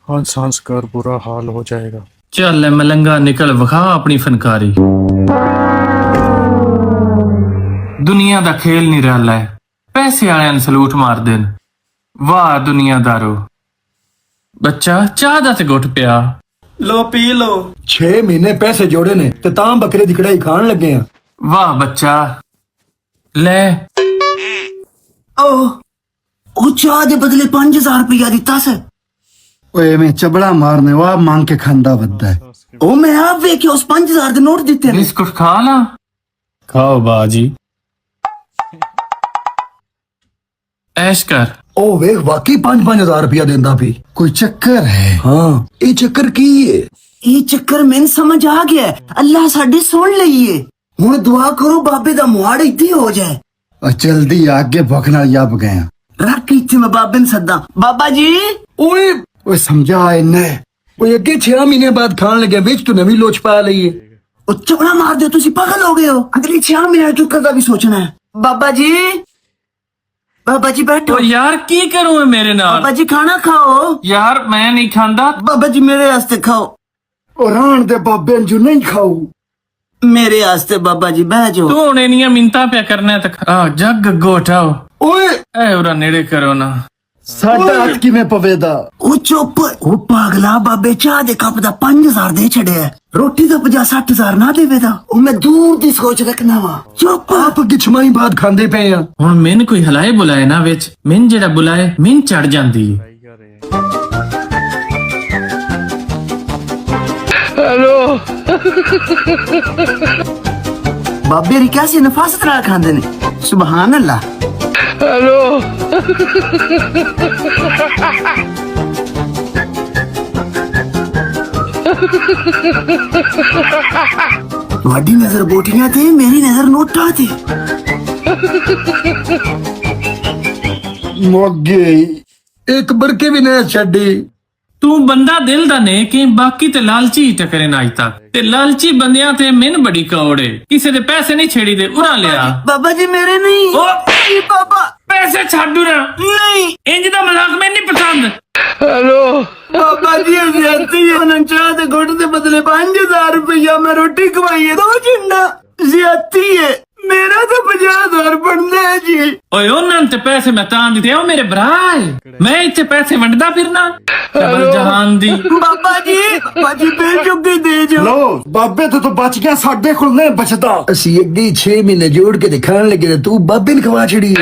हंस हंस कर बुरा हाल हो जाएगा। चल ले मलंगा निकल विखा अपनी फनकारी। दुनिया दा खेल नहीं रहा है, पैसे आने ने सलूट मार देन। वाह दुनियादारो। बच्चा चाह दा ते घुट पिया। लो पी लो। 6 महीने पैसे जोड़े ने ते तां बकरे दी कढ़ाई खान लगे हैं। वाह बच्चा ले। ओ चाह दे बदले 5000 रुपया दिता से। ओए मैं चबड़ा मारने वाह मांग के खांदा बद्दा है। ओ मैं आप वे के उस 5000 दे नोट दिते ने। बिस्कुट खा ला। खाओ बाजी, ऐश कर। ओ वे वाकई 5-5 हजार रुपया देंदा भी। कोई चक्कर है? हाँ ये चक्कर की है? ये चक्कर मैंने समझ आ गया है। अल्लाह साडी सुन लईए। हुन दुआ करो बाबे दा मुहाड़ इत्थे हो जाए। और जल्दी आगे भुख नाल याब गए। रख इत्थे मैं बाबे ने सदा। बाबा जी ओए ओए समझा इन्ने। ओए अगे 6 महीने बाद खान लगे विच तू नवी लोच पा लईए। ओ चबड़ा मार दे, तुसी पागल हो गए हो। अगले 6 महीने चक्कर दा भी सोचना है। बाबा जी, बाबा जी बैठो। तो यार की करूं मैं मेरे नाल? बाबा जी खाना खाओ। यार मैं नहीं खांदा। बाबा जी मेरे वास्ते खाओ। और रान दे बाबे जो नहीं खाऊ। मेरे वास्ते बाबा जी बह जाओ। तू हुणे निया मिंता पे करना है तो आ जग गो उठाओ। ओए ए उरा नेड़े करो ना। साडा हाथ किवें पवेदा? ओ चुप। ओ पागला बाबे चाह दे कप दा 5000 दे छड़े है। रोटी दा 50-60 ना देवे दा। ओ मैं दूर दी सोच रखना वा। चुप। आप कि छमाई बाद खांदे पे हैं। हुण मैन कोई हलाए बुलाए ना विच, मैन जेड़ा बुलाए मैन चढ़ जांदी। बाबे री कैसी नफासत नाल खांदे ने। सुभान अल्लाह। ਤੁਹਾਡੀ ਨਜ਼ਰ ਬੋਟੀਆਂ ਤੇ, ਮੇਰੀ ਨਜ਼ਰ ਨੋਟਾਂ ਤੇ। मोगे एक बड़के भी नहीं छड़ी। तू बंदा दिल दा नेक है, बाकी ते लालची ही टकरे ना अज तक। ते लालची बंदियां ते मैन बड़ी कौड़ है। किसी दे पैसे नहीं छेड़ी दे उड़ा लिया। बाबा जी मेरे नहीं। ओ नहीं बाबा पैसे छाड़ू ना। नहीं। इंज दा मजाक मैन नहीं पसंद। बाबा जी ज्यादती है। उन्हें चाह दे घुट दे बदले 5000 रुपया मैं रोटी खवाई है। 2 चिंडा ज्यादती है। मेरा तो 50,000 बनता है जी। ओए उन्हां ते पैसे मैं तां दिते ओ मेरे भरा है। मैं इत्थे पैसे वंडदा फिरना कमल जहान दी। बाबा जी बेचुके दे जो। लो बाबे तो बच गया, साडे कोल नहीं बचदा। असी अगे 6 महीने जोड़ के दिखान लगे तू बाबे ने खवा छड़ी।